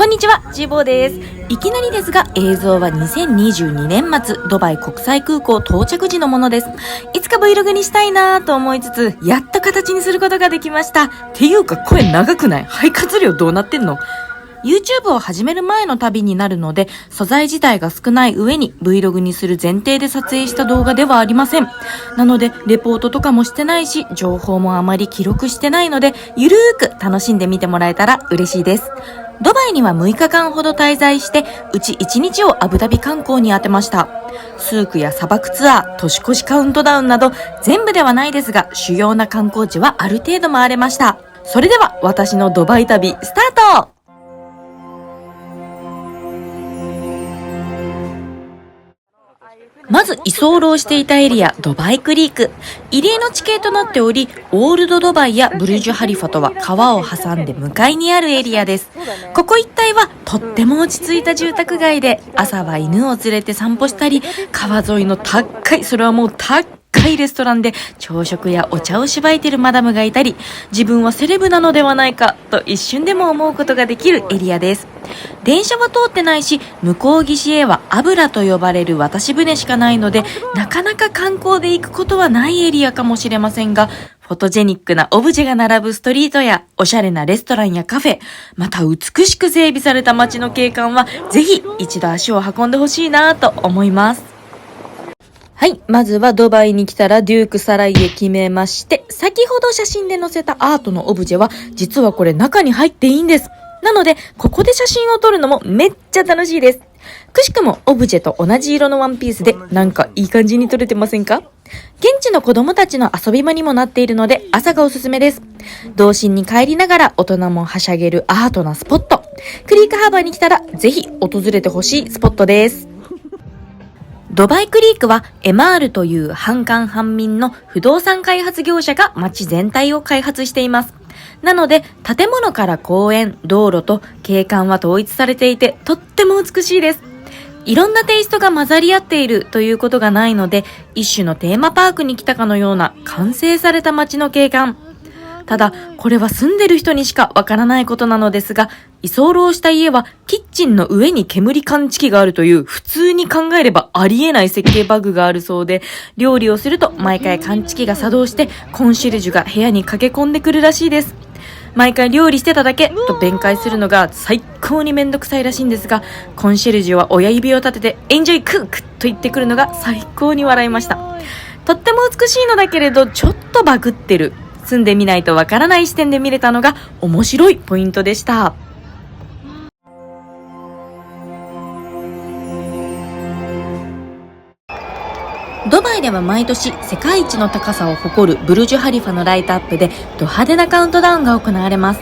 んにちは、ジーボーです。いきなりですが、映像は2022年末、ドバイ国際空港到着時のものです。いつか Vlog にしたいなと思いつつ、やっと形にすることができました。っていうか、声長くない？肺活量どうなってんの？YouTube を始める前の旅になるので、素材自体が少ない上に Vlog にする前提で撮影した動画ではありません。なので、レポートとかもしてないし、情報もあまり記録してないので、ゆるーく楽しんでみてもらえたら嬉しいです。ドバイには6日間ほど滞在して、うち1日をアブダビ観光に当てました。スークや砂漠ツアー、年越しカウントダウンなど、全部ではないですが、主要な観光地はある程度回れました。それでは、私のドバイ旅、スタート！まず居候していたエリア、ドバイクリーク。入り江の地形となっており、オールドドバイやブルジュハリファとは川を挟んで向かいにあるエリアです。ここ一帯はとっても落ち着いた住宅街で、朝は犬を連れて散歩したり、川沿いの高い、それはもう高いレストランで朝食やお茶をしばいてるマダムがいたり、自分はセレブなのではないかと一瞬でも思うことができるエリアです。電車は通ってないし、向こう岸へはアブラと呼ばれる渡し船しかないので、なかなか観光で行くことはないエリアかもしれませんが、フォトジェニックなオブジェが並ぶストリートや、おしゃれなレストランやカフェ、また美しく整備された街の景観は、ぜひ一度足を運んでほしいなと思います。はい。まずはドバイに来たらデュークサライへ決めまして、先ほど写真で載せたアートのオブジェは、実はこれ中に入っていいんです。なので、ここで写真を撮るのもめっちゃ楽しいです。くしくもオブジェと同じ色のワンピースで、なんかいい感じに撮れてませんか？現地の子供たちの遊び場にもなっているので、朝がおすすめです。童心に帰りながら大人もはしゃげるアートなスポット。クリークハーバーに来たら、ぜひ訪れてほしいスポットです。ドバイクリークはエマールという半官半民の不動産開発業者が街全体を開発しています。なので建物から公園、道路と景観は統一されていてとっても美しいです。いろんなテイストが混ざり合っているということがないので、一種のテーマパークに来たかのような完成された街の景観。ただ、これは住んでる人にしかわからないことなのですが、居候した家はキッチンの上に煙感知器があるという普通に考えればありえない設計バグがあるそうで、料理をすると毎回感知器が作動してコンシェルジュが部屋に駆け込んでくるらしいです。毎回料理してただけと弁解するのが最高にめんどくさいらしいんですが、コンシェルジュは親指を立ててエンジョイクックと言ってくるのが最高に笑いました。とっても美しいのだけれどちょっとバグってる。住んでみないとわからない視点で見れたのが面白いポイントでした。ドバイでは毎年世界一の高さを誇るブルジュハリファのライトアップでド派手なカウントダウンが行われます。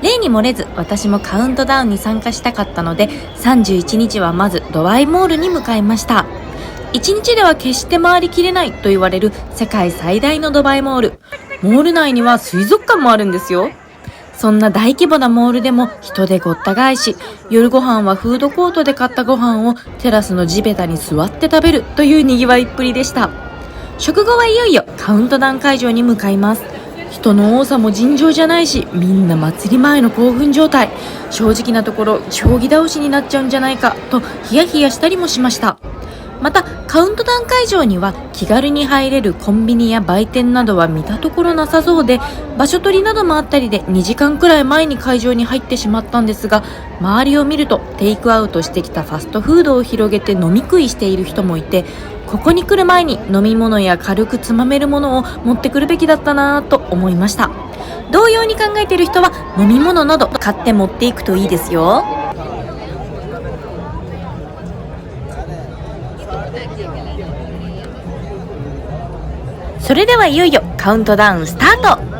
例に漏れず私もカウントダウンに参加したかったので、31日はまずドバイモールに向かいました。1日では決して回りきれないと言われる世界最大のドバイモール。モール内には水族館もあるんですよ。そんな大規模なモールでも人でごった返し、夜ご飯はフードコートで買ったご飯をテラスの地べたに座って食べるという賑わいっぷりでした。食後はいよいよカウントダウン会場に向かいます。人の多さも尋常じゃないし、みんな祭り前の興奮状態。正直なところ、将棋倒しになっちゃうんじゃないかとヒヤヒヤしたりもしました。またカウントダウン会場には気軽に入れるコンビニや売店などは見たところなさそうで、場所取りなどもあったりで2時間くらい前に会場に入ってしまったんですが、周りを見るとテイクアウトしてきたファストフードを広げて飲み食いしている人もいて、ここに来る前に飲み物や軽くつまめるものを持ってくるべきだったなぁと思いました。同様に考えている人は飲み物など買って持っていくといいですよ。それではいよいよカウントダウンスタート。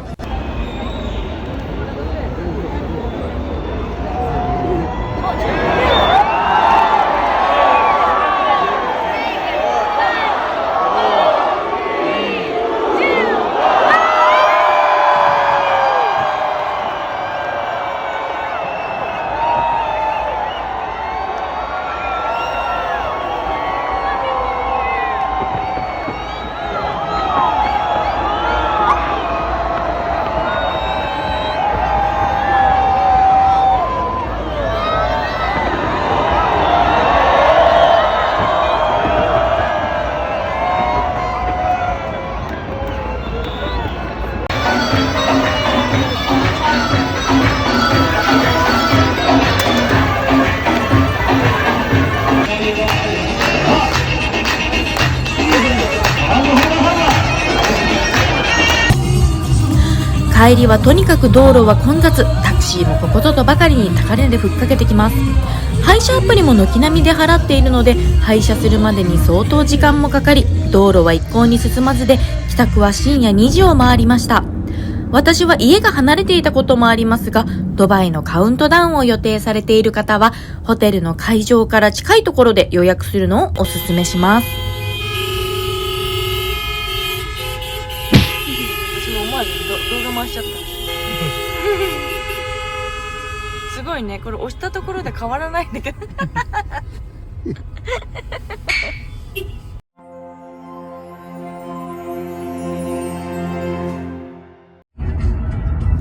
帰りはとにかく道路は混雑、タクシーもここぞとばかりに高値でふっかけてきます。配車アプリも軒並みで払っているので、配車するまでに相当時間もかかり、道路は一向に進まずで、帰宅は深夜2時を回りました。私は家が離れていたこともありますが、ドバイのカウントダウンを予定されている方は、ホテルの会場から近いところで予約するのをおすすめします。私も思わず動画回しちゃったすごいね、これ押したところで変わらないんだけど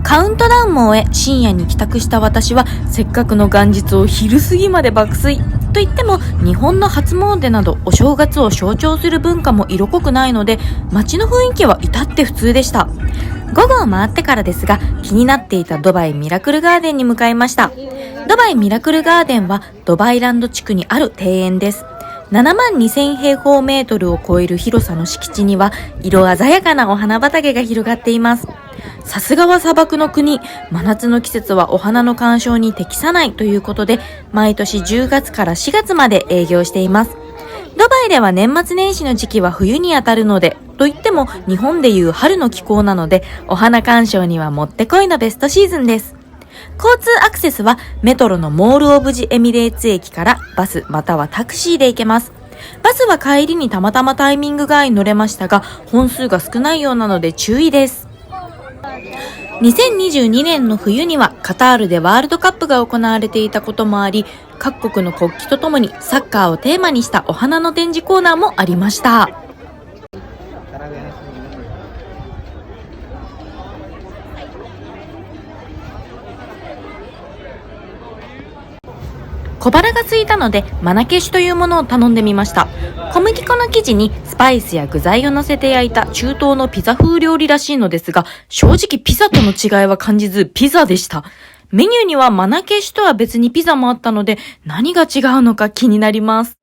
カウントダウンも終え、深夜に帰宅した私は、せっかくの元日を昼過ぎまで爆睡。と言っても、日本の初詣などお正月を象徴する文化も色濃くないので、街の雰囲気は至って普通でした。午後を回ってからですが、気になっていたドバイミラクルガーデンに向かいました。ドバイミラクルガーデンは、ドバイランド地区にある庭園です。72,000平方メートルを超える広さの敷地には、色鮮やかなお花畑が広がっています。さすがは砂漠の国、真夏の季節はお花の鑑賞に適さないということで、毎年10月から4月まで営業しています。ドバイでは年末年始の時期は冬にあたるので、といっても日本でいう春の気候なので、お花鑑賞にはもってこいのベストシーズンです。交通アクセスはメトロのモールオブジエミレーツ駅からバスまたはタクシーで行けます。バスは帰りにたまたまタイミングが合い乗れましたが、本数が少ないようなので注意です。2022年の冬にはカタールでワールドカップが行われていたこともあり、各国の国旗とともにサッカーをテーマにしたお花の展示コーナーもありました。小腹が空いたのでマナケシュというものを頼んでみました。小麦粉の生地にスパイスや具材を乗せて焼いた中東のピザ風料理らしいのですが、正直ピザとの違いは感じずピザでした。メニューにはマナケシュとは別にピザもあったので、何が違うのか気になります。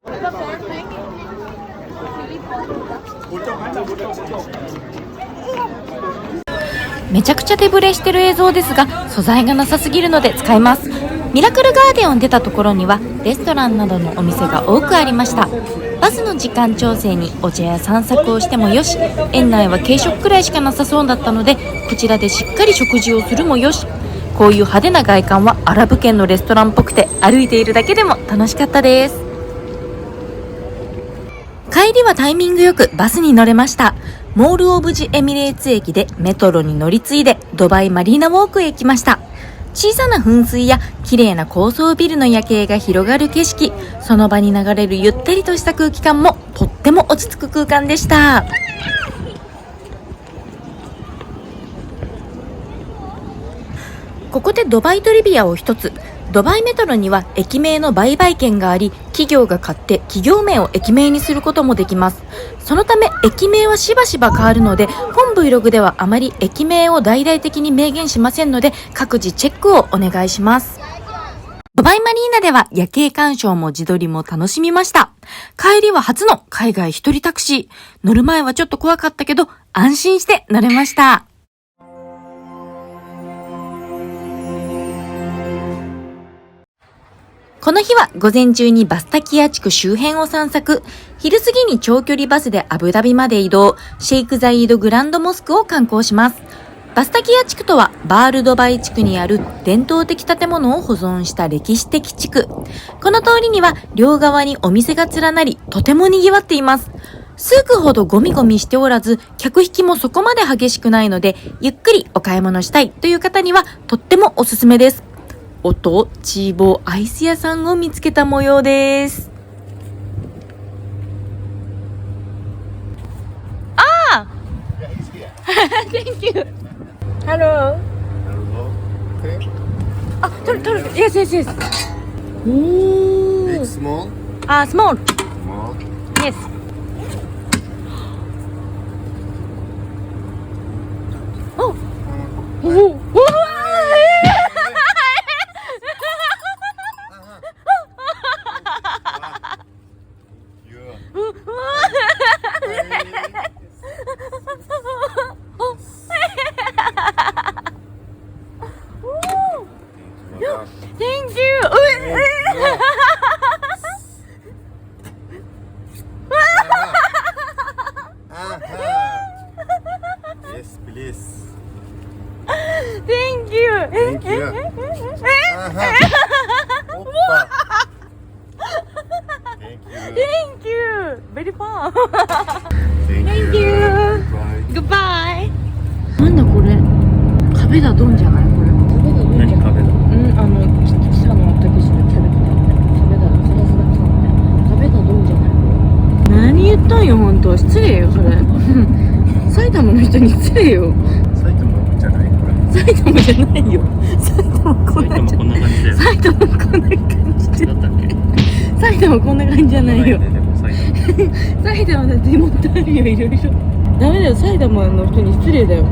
めちゃくちゃ手ぶれしてる映像ですが、素材がなさすぎるので使います。ミラクルガーデンを出たところにはレストランなどのお店が多くありました。バスの時間調整にお茶や散策をしてもよし、園内は軽食くらいしかなさそうだったので、こちらでしっかり食事をするもよし、こういう派手な外観はアラブ圏のレストランっぽくて、歩いているだけでも楽しかったです。帰りはタイミングよくバスに乗れました。モールオブジエミレーツ駅でメトロに乗り継いでドバイマリーナウォークへ行きました。小さな噴水や綺麗な高層ビルの夜景が広がる景色、その場に流れるゆったりとした空気感もとっても落ち着く空間でした。ここでドバイトリビアを一つ。ドバイメトロには駅名の売買権があり、企業が買って企業名を駅名にすることもできます。そのため駅名はしばしば変わるので、本 Vlog ではあまり駅名を大々的に明言しませんので、各自チェックをお願いします。ドバイマリーナでは夜景鑑賞も自撮りも楽しみました。帰りは初の海外一人タクシー。乗る前はちょっと怖かったけど、安心して乗れました。この日は午前中にバスタキア地区周辺を散策、昼過ぎに長距離バスでアブダビまで移動、シェイクザイードグランドモスクを観光します。バスタキア地区とはバールドバイ地区にある伝統的建物を保存した歴史的地区。この通りには両側にお店が連なり、とても賑わっています。数区ほどゴミゴミしておらず、客引きもそこまで激しくないので、ゆっくりお買い物したいという方にはとってもおすすめです。おとチーボーアイス屋さんを見つけた模様です。ああThank you. Hello. Ah, turtle. Yes, yes, yes. Ooh. Big, small? Small. Small. Yes. Oh. Oh. よ、ほんと。失礼よ、それ。埼玉の人に失礼よ。埼玉じゃないこれ。埼玉じゃないよ。埼玉こんな感じだよ。埼玉こんな感じだったっけ？埼玉こんな感じじゃないよ。でも埼玉だってもっとあるよ、いろいろ。ダメだよ、埼玉の人に失礼だよ。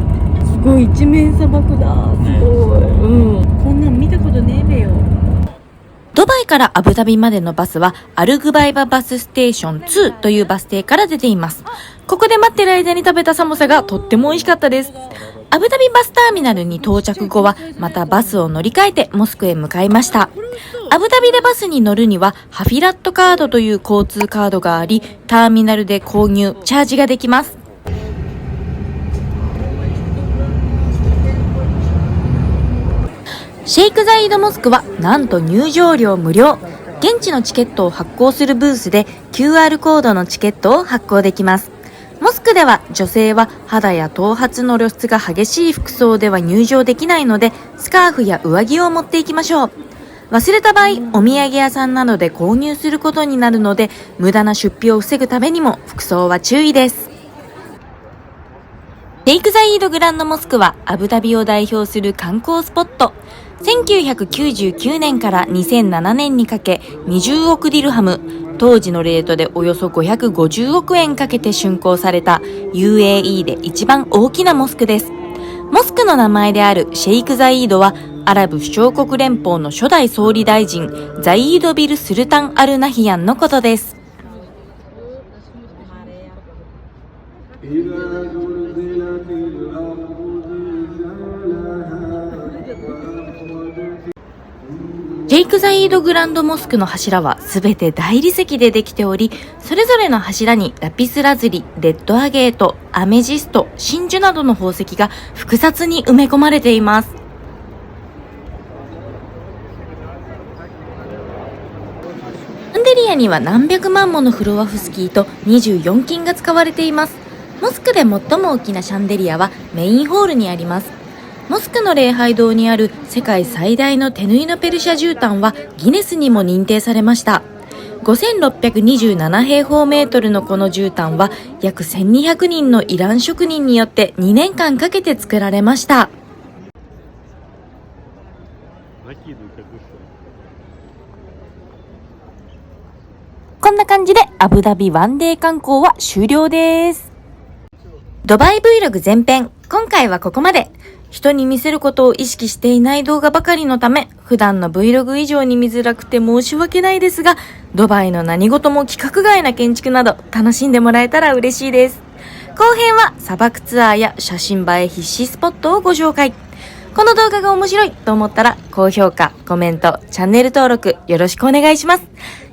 すごい一面砂漠だ。すごい。こんなん見たことねえべよ。ドバイからアブダビまでのバスはアルグバイババスステーション2というバス停から出ています。ここで待ってる間に食べたサモサがとっても美味しかったです。アブダビバスターミナルに到着後はまたバスを乗り換えてモスクへ向かいました。アブダビでバスに乗るにはハフィラットカードという交通カードがあり、ターミナルで購入、チャージができます。シェイクザイードモスクはなんと入場料無料。現地のチケットを発行するブースで QR コードのチケットを発行できます。モスクでは女性は肌や頭髪の露出が激しい服装では入場できないので、スカーフや上着を持っていきましょう。忘れた場合、お土産屋さんなどで購入することになるので、無駄な出費を防ぐためにも服装は注意です。シェイクザイードグランドモスクはアブダビを代表する観光スポット。1999年から2007年にかけ20億ディルハム、当時のレートでおよそ550億円かけて竣工された UAE で一番大きなモスクです。モスクの名前であるシェイクザイードはアラブ首長国連邦の初代総理大臣ザイードビル・スルタン・アル・ナヒヤンのことです。シェイクザイードグランドモスクの柱はすべて大理石でできており、それぞれの柱にラピスラズリ、レッドアゲート、アメジスト、真珠などの宝石が複雑に埋め込まれています。シャンデリアには何百万ものフロアフスキーと24金が使われています。モスクで最も大きなシャンデリアはメインホールにあります。モスクの礼拝堂にある世界最大の手縫いのペルシャ絨毯はギネスにも認定されました。5627平方メートルのこの絨毯は約1200人のイラン職人によって2年間かけて作られました。こんな感じでアブダビワンデー観光は終了です。ドバイ Vlog 前編、今回はここまで。人に見せることを意識していない動画ばかりのため、普段の Vlog 以上に見づらくて申し訳ないですが、ドバイの何事も規格外な建築など楽しんでもらえたら嬉しいです。後編は砂漠ツアーや写真映え必至スポットをご紹介。この動画が面白いと思ったら、高評価、コメント、チャンネル登録よろしくお願いします。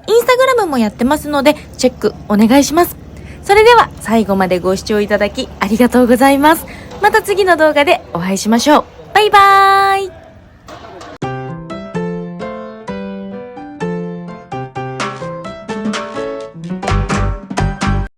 インスタグラムもやってますので、チェックお願いします。それでは最後までご視聴いただきありがとうございます。また次の動画でお会いしましょう。バイバーイ。